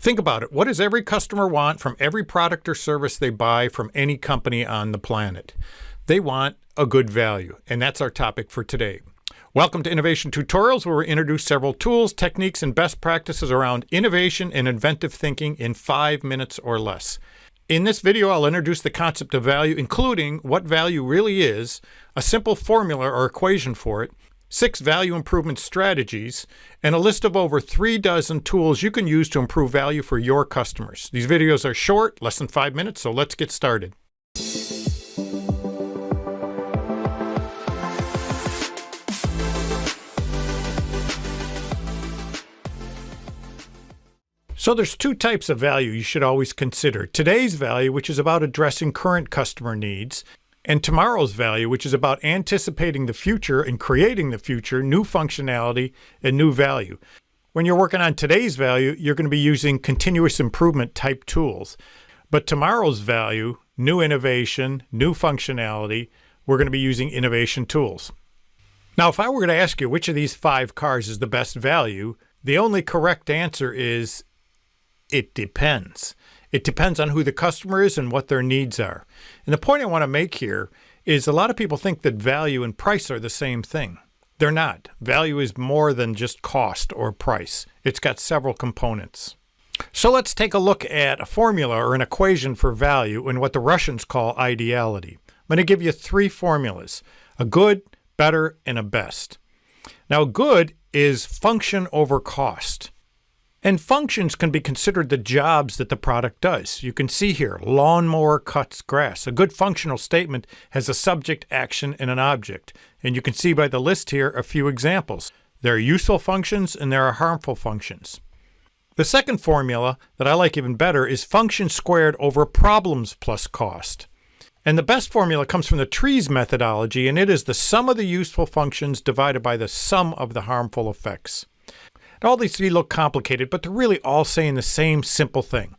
Think about it. What does every customer want from every product or service they buy from any company on the planet? They want a good value, and that's our topic for today. Welcome to Innovation Tutorials, where we introduce several tools, techniques, and best practices around innovation and inventive thinking in 5 minutes or less. In this video, I'll introduce the concept of value, including what value really is, a simple formula or equation for it, 6 value improvement strategies, and a list of over 3 dozen tools you can use to improve value for your customers. These videos are short, less than 5 minutes, so let's get started. So there's 2 types of value you should always consider. Today's value, which is about addressing current customer needs, and tomorrow's value, which is about anticipating the future and creating the future, new functionality, and new value. When you're working on today's value, you're going to be using continuous improvement type tools. But tomorrow's value, new innovation, new functionality, we're going to be using innovation tools. Now, if I were going to ask you which of these 5 cars is the best value, the only correct answer is it depends. It depends on who the customer is and what their needs are. And the point I want to make here is a lot of people think that value and price are the same thing. They're not. Value is more than just cost or price. It's got several components. So let's take a look at a formula or an equation for value and what the Russians call ideality. I'm going to give you 3 formulas: a good, better, and a best. Now, good is function over cost. And functions can be considered the jobs that the product does. You can see here, lawnmower cuts grass. A good functional statement has a subject, action, and an object. And you can see by the list here a few examples. There are useful functions and there are harmful functions. The second formula that I like even better is function squared over problems plus cost. And the best formula comes from the trees methodology, and it is the sum of the useful functions divided by the sum of the harmful effects. All these 3 look complicated, but they're really all saying the same simple thing.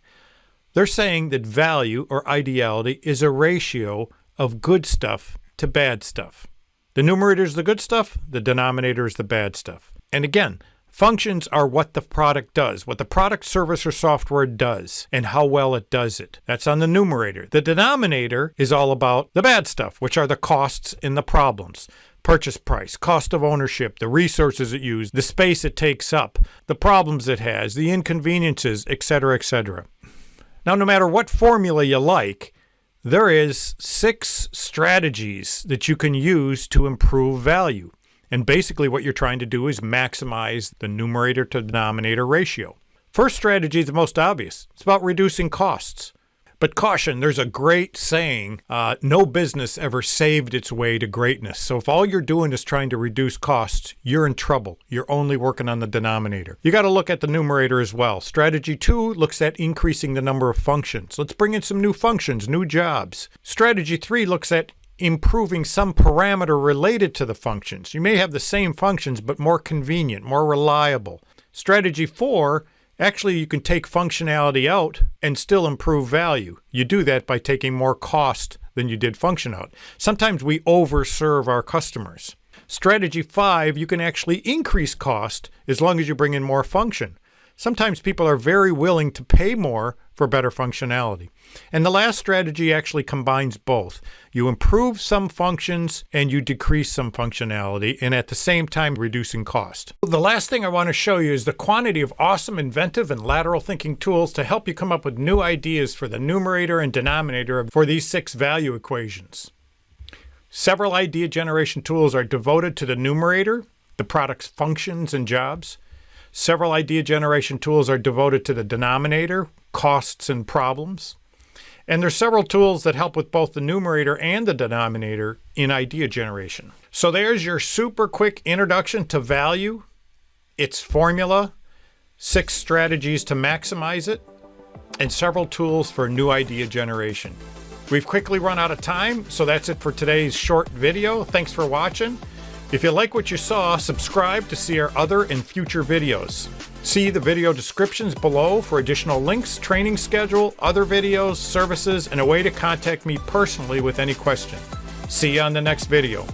They're saying that value or ideality is a ratio of good stuff to bad stuff. The numerator is the good stuff, the denominator is the bad stuff. And again, functions are what the product does, what the product, service, or software does, and how well it does it. That's on the numerator. The denominator is all about the bad stuff, which are the costs and the problems. Purchase price, cost of ownership, the resources it uses, the space it takes up, the problems it has, the inconveniences, etc., etc. Now, no matter what formula you like, there is 6 strategies that you can use to improve value. And basically what you're trying to do is maximize the numerator to denominator ratio. First strategy is the most obvious. It's about reducing costs. But caution, there's a great saying, no business ever saved its way to greatness. So if all you're doing is trying to reduce costs, you're in trouble. You're only working on the denominator. You got to look at the numerator as well. Strategy 2 looks at increasing the number of functions. Let's bring in some new functions, new jobs. Strategy 3 looks at improving some parameter related to the functions. You may have the same functions, but more convenient, more reliable. Strategy 4, actually, you can take functionality out and still improve value. You do that by taking more cost than you did function out. Sometimes we overserve our customers. Strategy 5, you can actually increase cost as long as you bring in more function. Sometimes people are very willing to pay more for better functionality. And the last strategy actually combines both. You improve some functions and you decrease some functionality, and at the same time reducing cost. The last thing I want to show you is the quantity of awesome inventive and lateral thinking tools to help you come up with new ideas for the numerator and denominator for these 6 value equations. Several idea generation tools are devoted to the numerator, the product's functions and jobs. Several idea generation tools are devoted to the denominator, costs and problems. And there's several tools that help with both the numerator and the denominator in idea generation. So there's your super quick introduction to value, its formula, 6 strategies to maximize it, and several tools for new idea generation. We've quickly run out of time, so that's it for today's short video. Thanks for watching. If you like what you saw, subscribe to see our other and future videos. See the video descriptions below for additional links, training schedule, other videos, services, and a way to contact me personally with any question. See you on the next video.